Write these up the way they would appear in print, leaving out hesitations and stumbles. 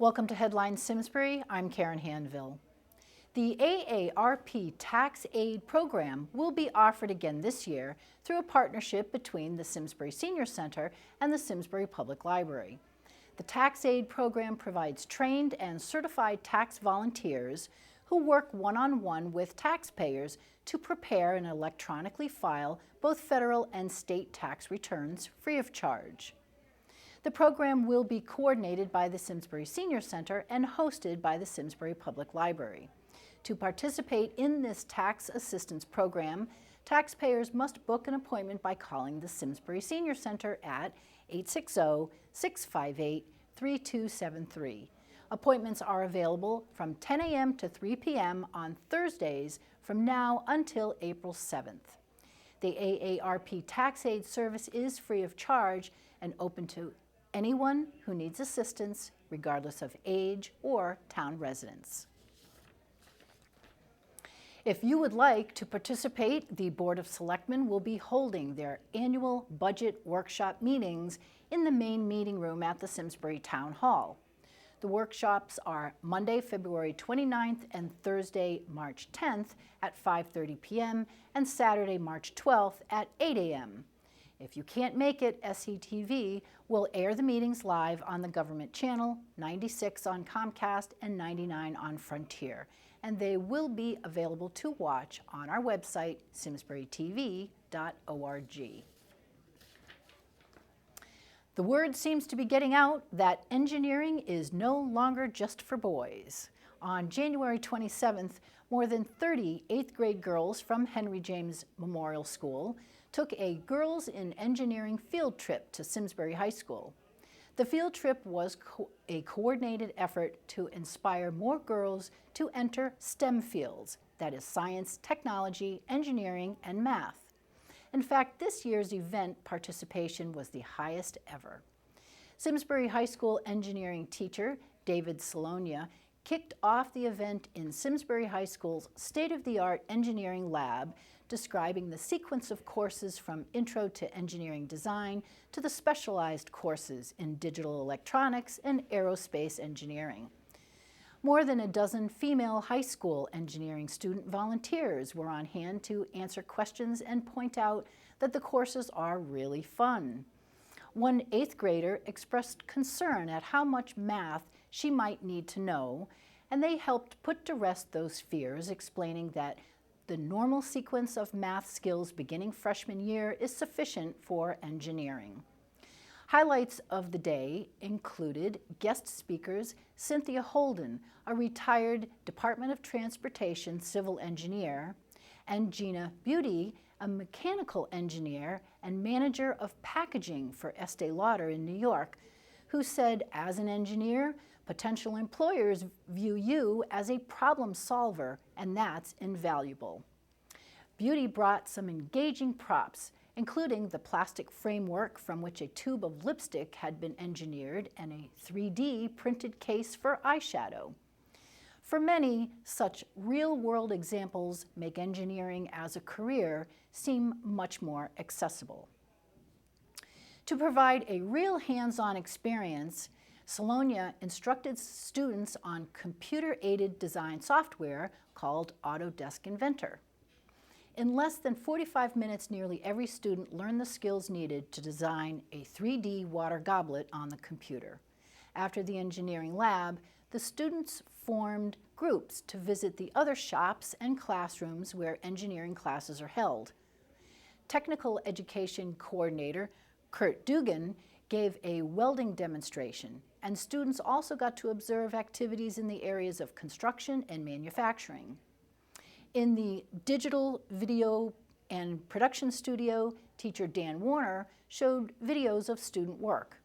Welcome to Headlines Simsbury. I'm Karen Handville. The AARP Tax Aid Program will be offered again this year through a partnership between the Simsbury Senior Center and the Simsbury Public Library. The Tax Aid Program provides trained and certified tax volunteers who work one-on-one with taxpayers to prepare and electronically file both federal and state tax returns free of charge. The program will be coordinated by the Simsbury Senior Center and hosted by the Simsbury Public Library. To participate in this tax assistance program, taxpayers must book an appointment by calling the Simsbury Senior Center at 860-658-3273. Appointments are available from 10 a.m. to 3 p.m. on Thursdays from now until April 7th. The AARP Tax Aid service is free of charge and open to anyone who needs assistance, regardless of age or town residence. If you would like to participate, the Board of Selectmen will be holding their annual budget workshop meetings in the main meeting room at the Simsbury Town Hall. The workshops are Monday, February 29th and Thursday, March 10th at 5:30 p.m. and Saturday, March 12th at 8 a.m. If you can't make it, SCTV will air the meetings live on the government channel, 96 on Comcast and 99 on Frontier, and they will be available to watch on our website, simsburytv.org. The word seems to be getting out that engineering is no longer just for boys. On January 27th, more than 30 8th grade girls from Henry James Memorial School took a Girls in Engineering field trip to Simsbury High School. The field trip was a coordinated effort to inspire more girls to enter STEM fields, that is science, technology, engineering, and math. In fact, this year's event participation was the highest ever. Simsbury High School engineering teacher David Salonia kicked off the event in Simsbury High School's state-of-the-art engineering lab, describing the sequence of courses from Intro to Engineering Design to the specialized courses in digital electronics and aerospace engineering. More than a dozen female high school engineering student volunteers were on hand to answer questions and point out that the courses are really fun. One 8th grader expressed concern at how much math she might need to know, and they helped put to rest those fears, explaining that the normal sequence of math skills beginning freshman year is sufficient for engineering. Highlights of the day included guest speakers Cynthia Holden, a retired Department of Transportation civil engineer, and Gina Beauty, a mechanical engineer and manager of packaging for Estee Lauder in New York, who said, as an engineer, potential employers view you as a problem solver, and that's invaluable. Beauty brought some engaging props, including the plastic framework from which a tube of lipstick had been engineered and a 3D printed case for eyeshadow. For many, such real-world examples make engineering as a career seem much more accessible. To provide a real hands-on experience, Salonia instructed students on computer-aided design software called Autodesk Inventor. In less than 45 minutes, nearly every student learned the skills needed to design a 3D water goblet on the computer. After the engineering lab, the students formed groups to visit the other shops and classrooms where engineering classes are held. Technical Education Coordinator Kurt Dugan gave a welding demonstration, and students also got to observe activities in the areas of construction and manufacturing. In the digital video and production studio, teacher Dan Warner showed videos of student work.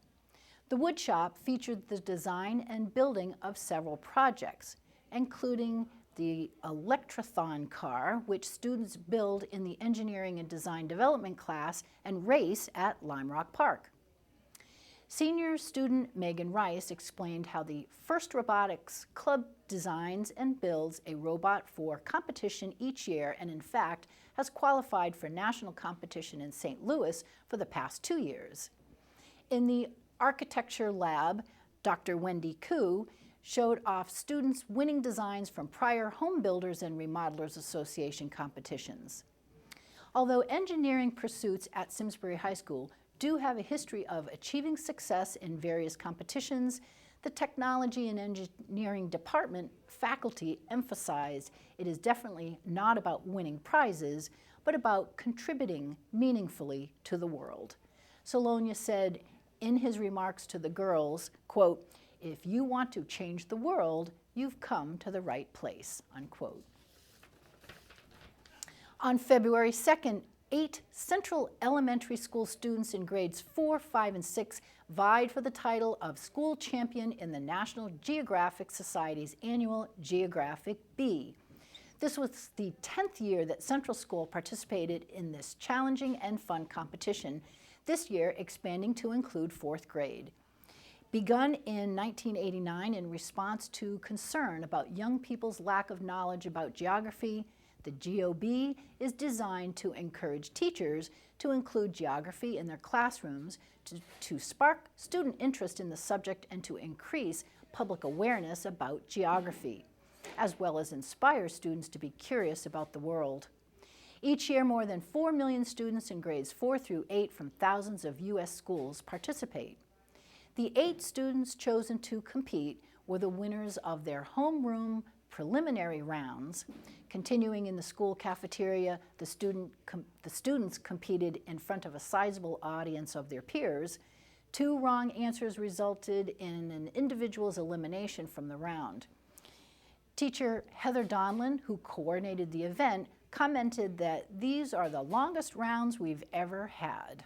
The woodshop featured the design and building of several projects, including the Electrathon car, which students build in the Engineering and Design Development class and race at Lime Rock Park. Senior student Megan Rice explained how the First Robotics Club designs and builds a robot for competition each year, and in fact has qualified for national competition in St. Louis for the past 2 years. In the Architecture Lab, Dr. Wendy Koo showed off students winning designs from prior Home Builders and Remodelers Association competitions. Although engineering pursuits at Simsbury High School do have a history of achieving success in various competitions, the Technology and Engineering Department faculty emphasized it is definitely not about winning prizes, but about contributing meaningfully to the world. Solonia said in his remarks to the girls, quote, "If you want to change the world, you've come to the right place," unquote. On February 2nd, 8 Central Elementary School students in grades 4, 5, and 6 vied for the title of School Champion in the National Geographic Society's annual Geographic Bee. This was the 10th year that Central School participated in this challenging and fun competition, this year expanding to include 4th grade. Begun in 1989 in response to concern about young people's lack of knowledge about geography, the GeoBee is designed to encourage teachers to include geography in their classrooms to spark student interest in the subject and to increase public awareness about geography, as well as inspire students to be curious about the world. Each year, more than 4 million students in grades 4 through 8 from thousands of U.S. schools participate. The 8 students chosen to compete were the winners of their homeroom preliminary rounds. Continuing in the school cafeteria, the students competed in front of a sizable audience of their peers. 2 wrong answers resulted in an individual's elimination from the round. Teacher Heather Donlin, who coordinated the event, commented that these are the longest rounds we've ever had.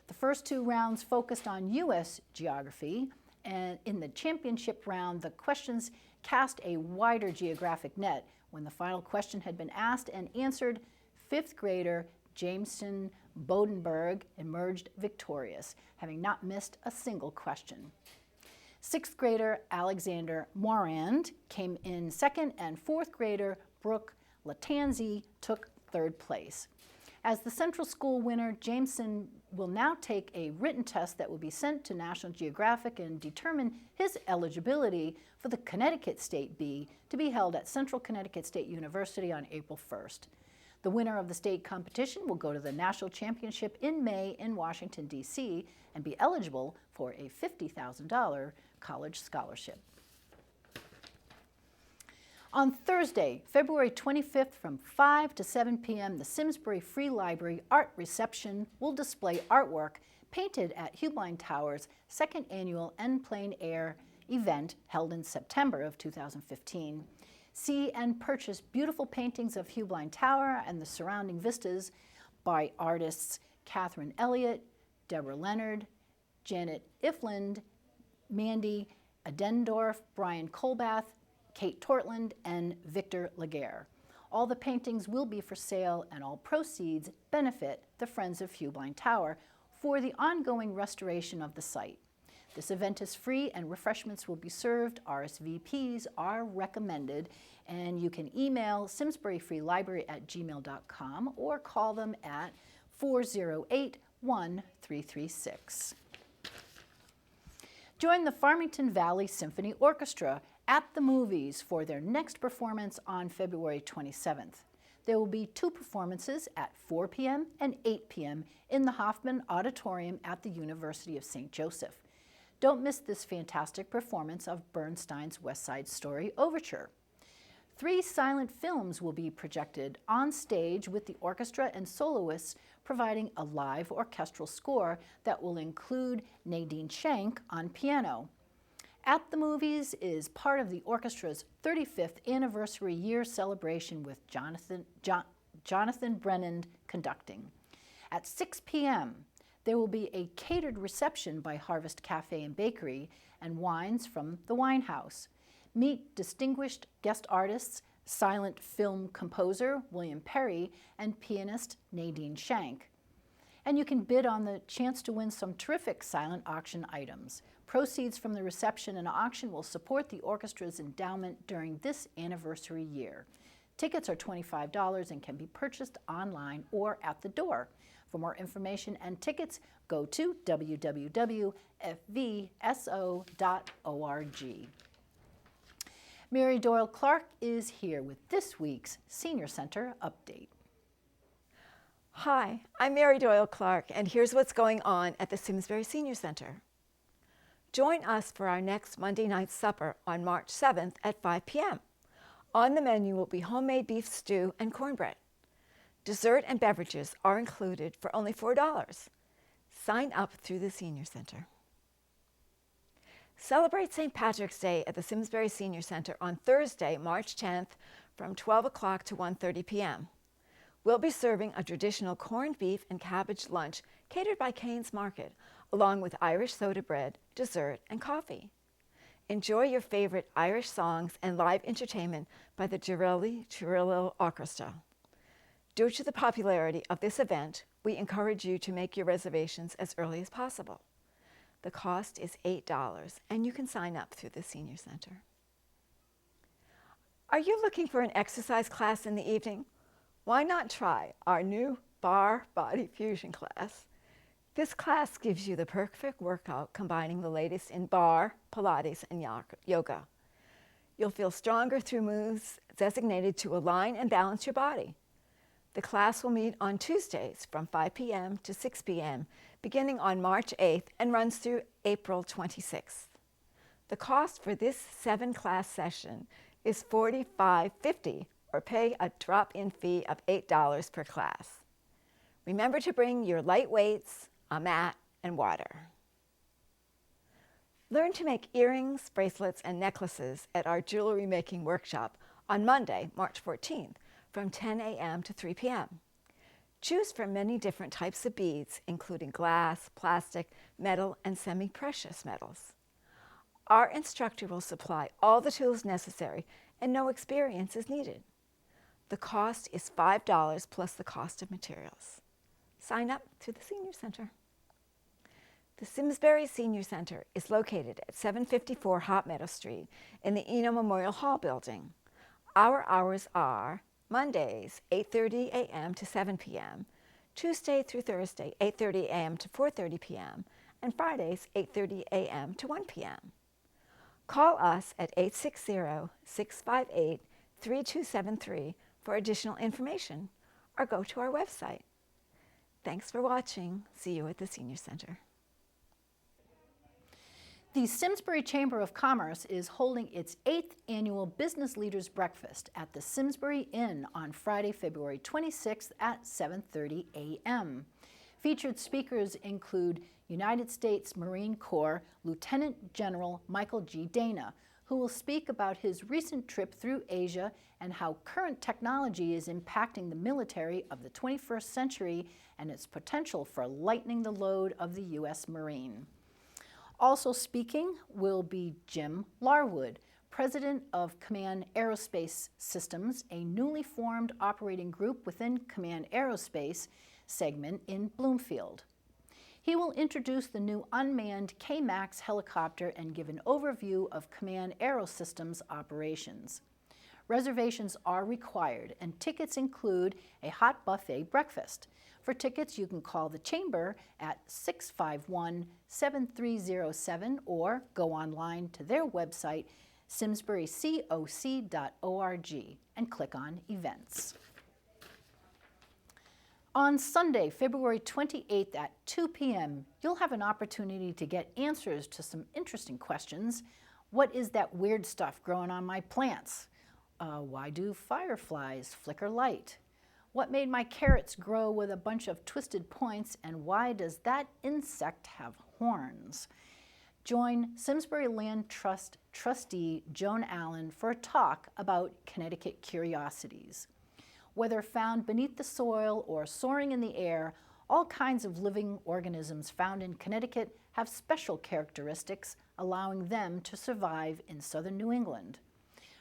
The first 2 rounds focused on U.S. geography, and in the championship round, the questions cast a wider geographic net. When the final question had been asked and answered, 5th grader Jameson Bodenberg emerged victorious, having not missed a single question. 6th grader Alexander Morand came in 2nd, and 4th grader Brooke Latanzi took 3rd place. As the Central School winner, Jameson will now take a written test that will be sent to National Geographic and determine his eligibility for the Connecticut State Bee to be held at Central Connecticut State University on April 1st. The winner of the state competition will go to the National Championship in May in Washington, D.C. and be eligible for a $50,000 college scholarship. On Thursday, February 25th from 5 to 7 p.m., the Simsbury Free Library Art Reception will display artwork painted at Heublein Tower's 2nd annual En Plein Air event held in September of 2015. See and purchase beautiful paintings of Heublein Tower and the surrounding vistas by artists Catherine Elliott, Deborah Leonard, Janet Ifland, Mandy Adendorf, Brian Colbath, Kate Tortland, and Victor Laguerre. All the paintings will be for sale, and all proceeds benefit the Friends of Heublein Tower for the ongoing restoration of the site. This event is free and refreshments will be served. RSVPs are recommended, and you can email simsburyfreelibrary@gmail.com or call them at 408-1336. Join the Farmington Valley Symphony Orchestra at the movies for their next performance on February 27th. There will be 2 performances at 4 p.m. and 8 p.m. in the Hoffman Auditorium at the University of St. Joseph. Don't miss this fantastic performance of Bernstein's West Side Story Overture. 3 silent films will be projected on stage with the orchestra and soloists providing a live orchestral score that will include Nadine Shank on piano. At the Movies is part of the orchestra's 35th anniversary year celebration with Jonathan Brennan conducting. At 6 p.m., there will be a catered reception by Harvest Cafe and Bakery and wines from the Wine House. Meet distinguished guest artists, silent film composer William Perry and pianist Nadine Shank. And you can bid on the chance to win some terrific silent auction items. Proceeds from the reception and auction will support the orchestra's endowment during this anniversary year. Tickets are $25 and can be purchased online or at the door. For more information and tickets, go to www.fvso.org. Mary Doyle-Clark is here with this week's Senior Center update. Hi, I'm Mary Doyle-Clark, and here's what's going on at the Simsbury Senior Center. Join us for our next Monday night supper on March 7th at 5 p.m. On the menu will be homemade beef stew and cornbread. Dessert and beverages are included for only $4. Sign up through the Senior Center. Celebrate St. Patrick's Day at the Simsbury Senior Center on Thursday, March 10th from 12 o'clock to 1:30 p.m. We'll be serving a traditional corned beef and cabbage lunch catered by Cane's Market, along with Irish soda bread, dessert, and coffee. Enjoy your favorite Irish songs and live entertainment by the Geographic Orchestra. Due to the popularity of this event, we encourage you to make your reservations as early as possible. The cost is $8, and you can sign up through the Senior Center. Are you looking for an exercise class in the evening? Why not try our new Bar Body Fusion class? This class gives you the perfect workout combining the latest in bar, Pilates, and yoga. You'll feel stronger through moves designated to align and balance your body. The class will meet on Tuesdays from 5 p.m. to 6 p.m., beginning on March 8th and runs through April 26th. The cost for this 7-class session is $45.50, or pay a drop-in fee of $8 per class. Remember to bring your light weights, a mat, and water. Learn to make earrings, bracelets, and necklaces at our jewelry making workshop on Monday, March 14th, from 10 a.m. to 3 p.m. Choose from many different types of beads, including glass, plastic, metal, and semi-precious metals. Our instructor will supply all the tools necessary, and no experience is needed. The cost is $5 plus the cost of materials. Sign up through the Senior Center. The Simsbury Senior Center is located at 754 Hot Meadow Street in the Eno Memorial Hall building. Our hours are Mondays, 8:30 a.m. to 7 p.m., Tuesday through Thursday, 8:30 a.m. to 4:30 p.m., and Fridays, 8:30 a.m. to 1 p.m. Call us at 860-658-3273 for additional information, or go to our website. Thanks for watching. See you at the Senior Center. The Simsbury Chamber of Commerce is holding its 8th annual Business Leaders Breakfast at the Simsbury Inn on Friday, February 26th at 7:30 a.m. Featured speakers include United States Marine Corps Lieutenant General Michael G. Dana, who will speak about his recent trip through Asia and how current technology is impacting the military of the 21st century and its potential for lightening the load of the U.S. Marine. Also speaking will be Jim Larwood, President of Command Aerospace Systems, a newly formed operating group within Command Aerospace segment in Bloomfield. He will introduce the new unmanned K-MAX helicopter and give an overview of Command Aerosystems operations. Reservations are required, and tickets include a hot buffet breakfast. For tickets, you can call the Chamber at 651-7307 or go online to their website, simsburycoc.org, and click on Events. On Sunday, February 28th at 2 p.m., you'll have an opportunity to get answers to some interesting questions. What is that weird stuff growing on my plants? Why do fireflies flicker light? What made my carrots grow with a bunch of twisted points, and why does that insect have horns? Join Simsbury Land Trust trustee Joan Allen for a talk about Connecticut Curiosities. Whether found beneath the soil or soaring in the air, all kinds of living organisms found in Connecticut have special characteristics, allowing them to survive in southern New England.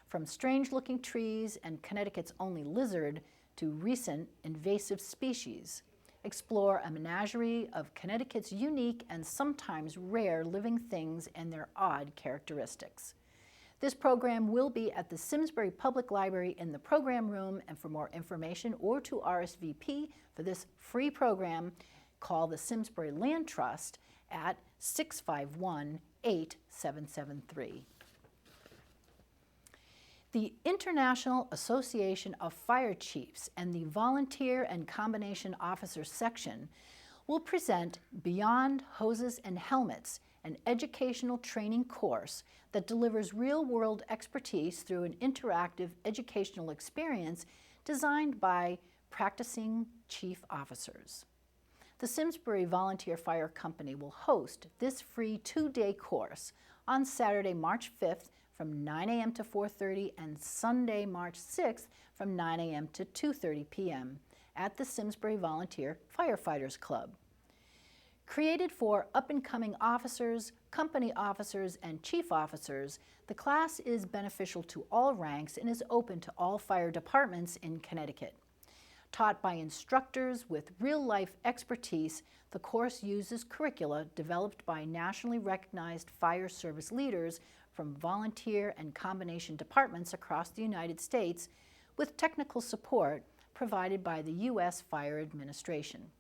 From strange-looking trees and Connecticut's only lizard to recent invasive species. Explore a menagerie of Connecticut's unique and sometimes rare living things and their odd characteristics. This program will be at the Simsbury Public Library in the program room, and for more information or to RSVP for this free program, call the Simsbury Land Trust at 651-8773. The International Association of Fire Chiefs and the Volunteer and Combination Officers section will present Beyond Hoses and Helmets, an educational training course that delivers real-world expertise through an interactive educational experience designed by practicing chief officers. The Simsbury Volunteer Fire Company will host this free 2-day course on Saturday, March 5th from 9 a.m. to 4:30 and Sunday, March 6th from 9 a.m. to 2:30 p.m. at the Simsbury Volunteer Firefighters Club. Created for up-and-coming officers, company officers, and chief officers, the class is beneficial to all ranks and is open to all fire departments in Connecticut. Taught by instructors with real-life expertise, the course uses curricula developed by nationally recognized fire service leaders from volunteer and combination departments across the United States, with technical support provided by the U.S. Fire Administration.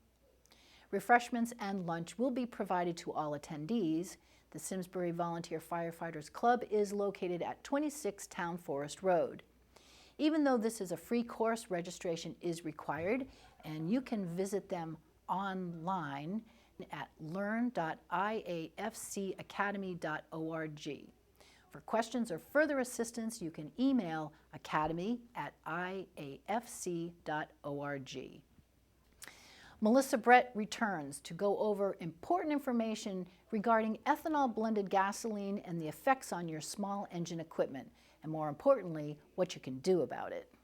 Refreshments and lunch will be provided to all attendees. The Simsbury Volunteer Firefighters Club is located at 26 Town Forest Road. Even though this is a free course, registration is required, and you can visit them online at learn.iafcacademy.org. For questions or further assistance, you can email academy@iafc.org. Melissa Brett returns to go over important information regarding ethanol-blended gasoline and the effects on your small engine equipment, and more importantly, what you can do about it.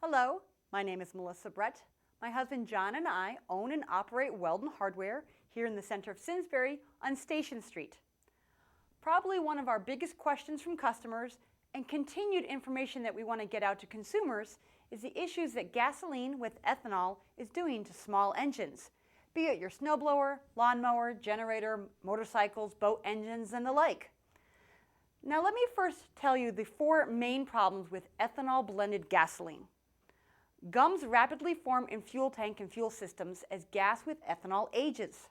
Hello, my name is Melissa Brett. My husband John and I own and operate Weldon Hardware here in the center of Simsbury on Station Street. Probably one of our biggest questions from customers and continued information that we want to get out to consumers is the issues that gasoline with ethanol is doing to small engines, be it your snowblower, lawnmower, generator, motorcycles, boat engines, and the like. Now let me first tell you the 4 main problems with ethanol-blended gasoline. Gums rapidly form in fuel tank and fuel systems as gas with ethanol ages.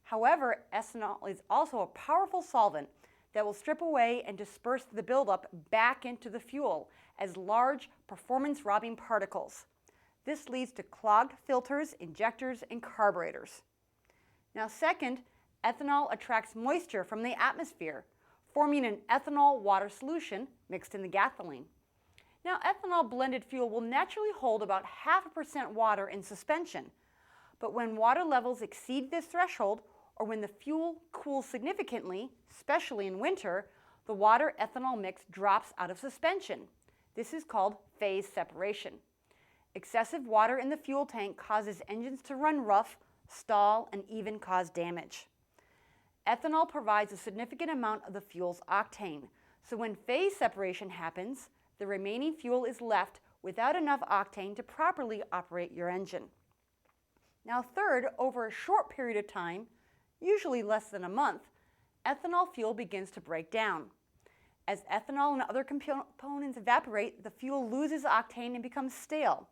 However, ethanol is also a powerful solvent that will strip away and disperse the buildup back into the fuel as large performance-robbing particles. This leads to clogged filters, injectors, and carburetors. Now second, ethanol attracts moisture from the atmosphere, forming an ethanol water solution mixed in the gasoline. Now ethanol blended fuel will naturally hold about 0.5% water in suspension, but when water levels exceed this threshold, or when the fuel cools significantly, especially in winter, the water-ethanol mix drops out of suspension. This is called phase separation. Excessive water in the fuel tank causes engines to run rough, stall, and even cause damage. Ethanol provides a significant amount of the fuel's octane, so when phase separation happens, the remaining fuel is left without enough octane to properly operate your engine. Now third, over a short period of time, usually less than a month, ethanol fuel begins to break down. As ethanol and other components evaporate, the fuel loses octane and becomes stale.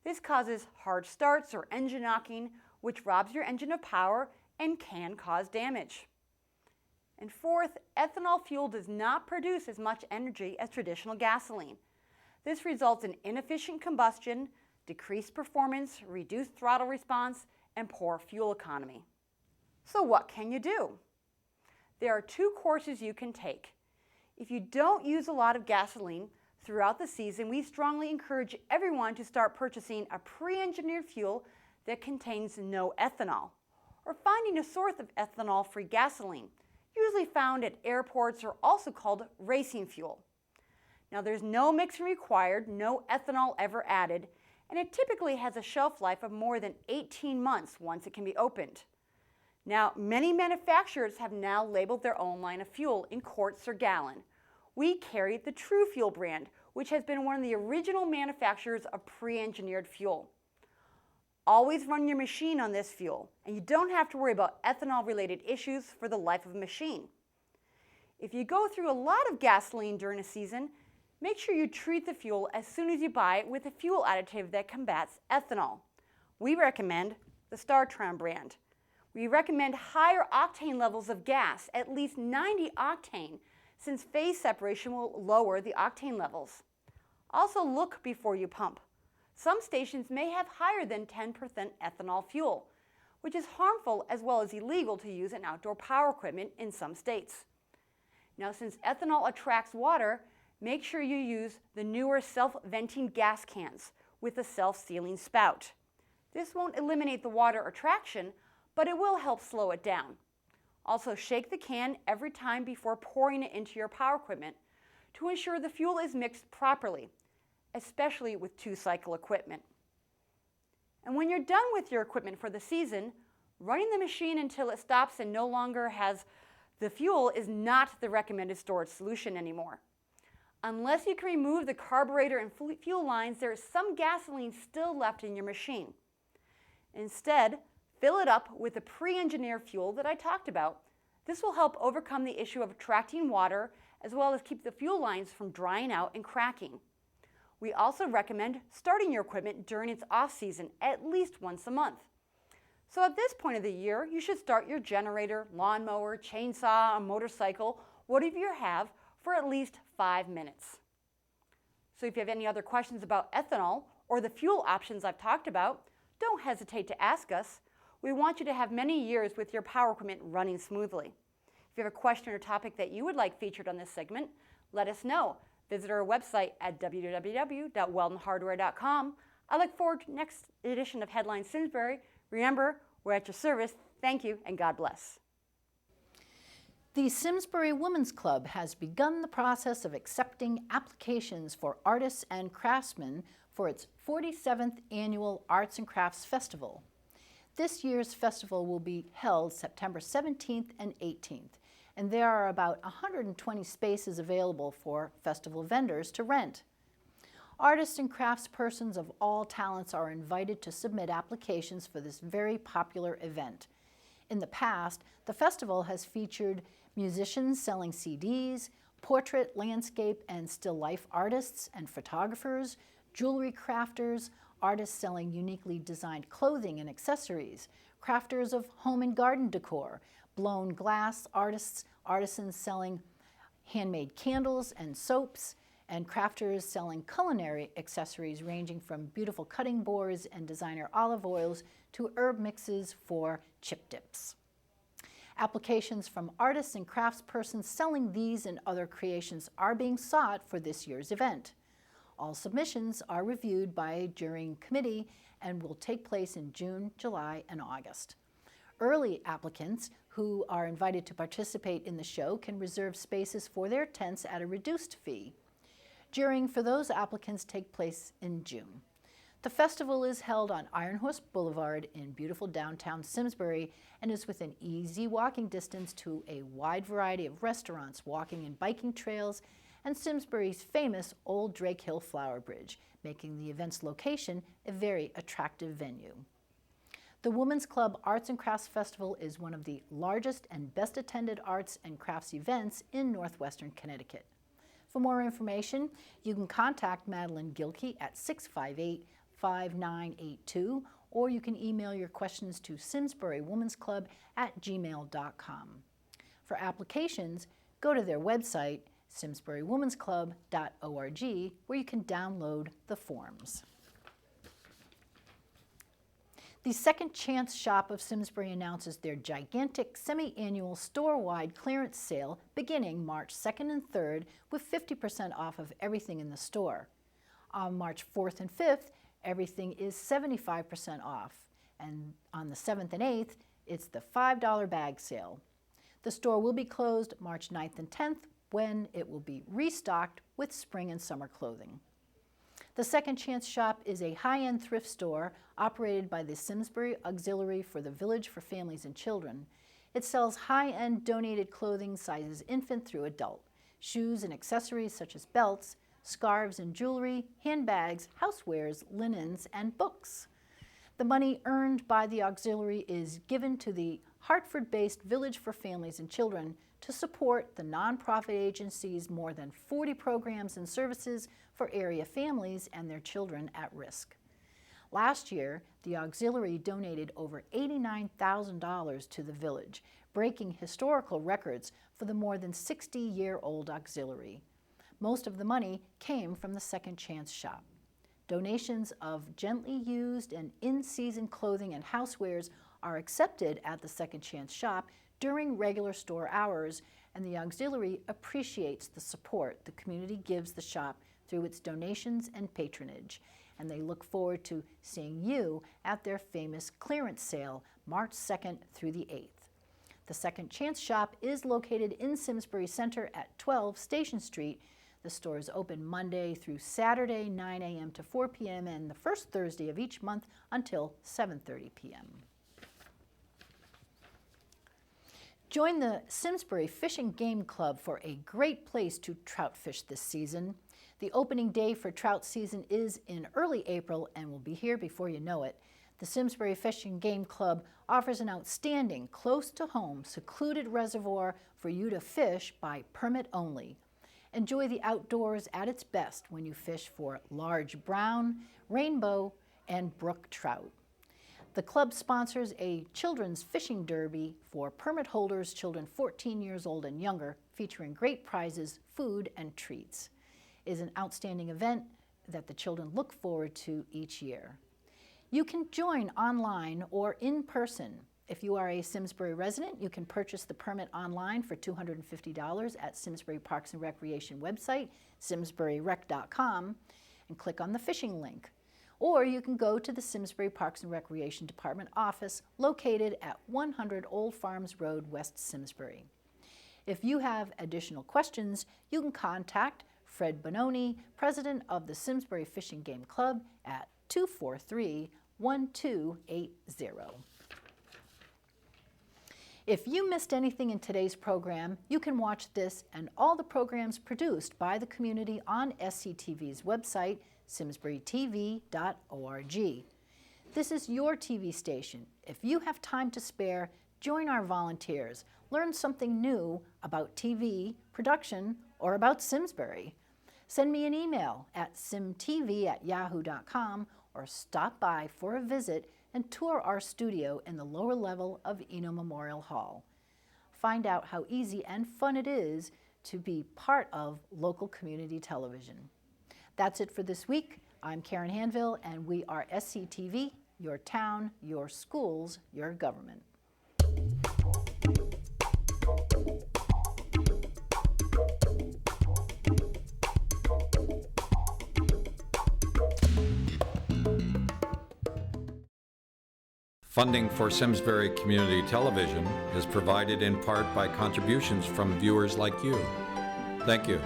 This causes hard starts or engine knocking, which robs your engine of power and can cause damage. And fourth, ethanol fuel does not produce as much energy as traditional gasoline. This results in inefficient combustion, decreased performance, reduced throttle response, and poor fuel economy. So what can you do? There are 2 courses you can take. If you don't use a lot of gasoline throughout the season, we strongly encourage everyone to start purchasing a pre-engineered fuel that contains no ethanol, or finding a source of ethanol-free gasoline, usually found at airports or also called racing fuel. Now there's no mixing required, no ethanol ever added, and it typically has a shelf life of more than 18 months once it can be opened. Now, many manufacturers have now labeled their own line of fuel in quarts or gallon. We carry the True Fuel brand, which has been one of the original manufacturers of pre-engineered fuel. Always run your machine on this fuel, and you don't have to worry about ethanol-related issues for the life of a machine. If you go through a lot of gasoline during a season, make sure you treat the fuel as soon as you buy it with a fuel additive that combats ethanol. We recommend the StarTron brand. We recommend higher octane levels of gas, at least 90 octane, since phase separation will lower the octane levels. Also look before you pump. Some stations may have higher than 10% ethanol fuel, which is harmful as well as illegal to use in outdoor power equipment in some states. Now, since ethanol attracts water, make sure you use the newer self-venting gas cans with a self-sealing spout. This won't eliminate the water attraction, but it will help slow it down. Also, shake the can every time before pouring it into your power equipment to ensure the fuel is mixed properly, especially with two-cycle equipment. And when you're done with your equipment for the season, running the machine until it stops and no longer has the fuel is not the recommended storage solution anymore. Unless you can remove the carburetor and fuel lines, there is some gasoline still left in your machine. Instead, fill it up with the pre-engineered fuel that I talked about. This will help overcome the issue of attracting water as well as keep the fuel lines from drying out and cracking. We also recommend starting your equipment during its off-season at least once a month. So at this point of the year, you should start your generator, lawnmower, chainsaw, a motorcycle, whatever you have, for at least 5 minutes. So if you have any other questions about ethanol or the fuel options I've talked about, don't hesitate to ask us. We want you to have many years with your power equipment running smoothly. If you have a question or topic that you would like featured on this segment, let us know. Visit our website at www.weldonhardware.com. I look forward to the next edition of Headline Simsbury. Remember, we're at your service. Thank you, and God bless. The Simsbury Women's Club has begun the process of accepting applications for artists and craftsmen for its 47th Annual Arts and Crafts Festival. This year's festival will be held September 17th and 18th, and there are about 120 spaces available for festival vendors to rent. Artists and craftspersons of all talents are invited to submit applications for this very popular event. In the past, the festival has featured musicians selling CDs, portrait, landscape, and still life artists and photographers, jewelry crafters, artists selling uniquely designed clothing and accessories, crafters of home and garden decor, blown glass artists, artisans selling handmade candles and soaps, and crafters selling culinary accessories ranging from beautiful cutting boards and designer olive oils to herb mixes for chip dips. Applications from artists and craftspersons selling these and other creations are being sought for this year's event. All submissions are reviewed by a jurying committee and will take place in June, July, and August. Early applicants who are invited to participate in the show can reserve spaces for their tents at a reduced fee. Jurying for those applicants take place in June. The festival is held on Iron Horse Boulevard in beautiful downtown Simsbury and is within easy walking distance to a wide variety of restaurants, walking and biking trails, and Simsbury's famous Old Drake Hill Flower Bridge, making the event's location a very attractive venue. The Women's Club Arts and Crafts Festival is one of the largest and best attended arts and crafts events in northwestern Connecticut. For more information, you can contact Madeline Gilkey at 658-5982, or you can email your questions to simsburywomansclub@gmail.com. For applications, go to their website, simsburywomensclub.org, where you can download the forms. The Second Chance Shop of Simsbury announces their gigantic semi-annual store-wide clearance sale beginning March 2nd and 3rd with 50% off of everything in the store. On March 4th and 5th, everything is 75% off, and on the 7th and 8th, it's the $5 bag sale. The store will be closed March 9th and 10th when it will be restocked with spring and summer clothing. The Second Chance Shop is a high-end thrift store operated by the Simsbury Auxiliary for the Village for Families and Children. It sells high-end donated clothing sizes infant through adult, shoes and accessories such as belts, scarves and jewelry, handbags, housewares, linens, and books. The money earned by the auxiliary is given to the Hartford-based Village for Families and Children to support the nonprofit agency's more than 40 programs and services for area families and their children at risk. Last year, the auxiliary donated over $89,000 to the village, breaking historical records for the more than 60-year-old auxiliary. Most of the money came from the Second Chance shop. Donations of gently used and in-season clothing and housewares are accepted at the Second Chance shop during regular store hours, and the auxiliary appreciates the support the community gives the shop through its donations and patronage, and they look forward to seeing you at their famous clearance sale March 2nd through the 8th. The Second Chance shop is located in Simsbury Center at 12 Station Street. The store is open Monday through Saturday, 9 a.m. to 4 p.m. and the first Thursday of each month until 7:30 p.m. Join the Simsbury Fishing Game Club for a great place to trout fish this season. The opening day for trout season is in early April and will be here before you know it. The Simsbury Fishing Game Club offers an outstanding, close-to-home, secluded reservoir for you to fish by permit only. Enjoy the outdoors at its best when you fish for large brown, rainbow, and brook trout. The club sponsors a children's fishing derby for permit holders, children 14 years old and younger, featuring great prizes, food, and treats. It is an outstanding event that the children look forward to each year. You can join online or in person. If you are a Simsbury resident, you can purchase the permit online for $250 at Simsbury Parks and Recreation website, simsburyrec.com, and click on the fishing link. Or you can go to the Simsbury Parks and Recreation Department office located at 100 Old Farms Road, West Simsbury. If you have additional questions, you can contact Fred Bononi, president of the Simsbury Fishing Game Club, at 243-1280. If you missed anything in today's program, you can watch this and all the programs produced by the community on SCTV's website, simsburytv.org. This is your TV station. If you have time to spare, join our volunteers. Learn something new about TV, production, or about Simsbury. Send me an email at simtv@yahoo.com or stop by for a visit and tour our studio in the lower level of Eno Memorial Hall. Find out how easy and fun it is to be part of local community television. That's it for this week. I'm Karen Handville, and we are SCTV, your town, your schools, your government. Funding for Simsbury Community Television is provided in part by contributions from viewers like you. Thank you.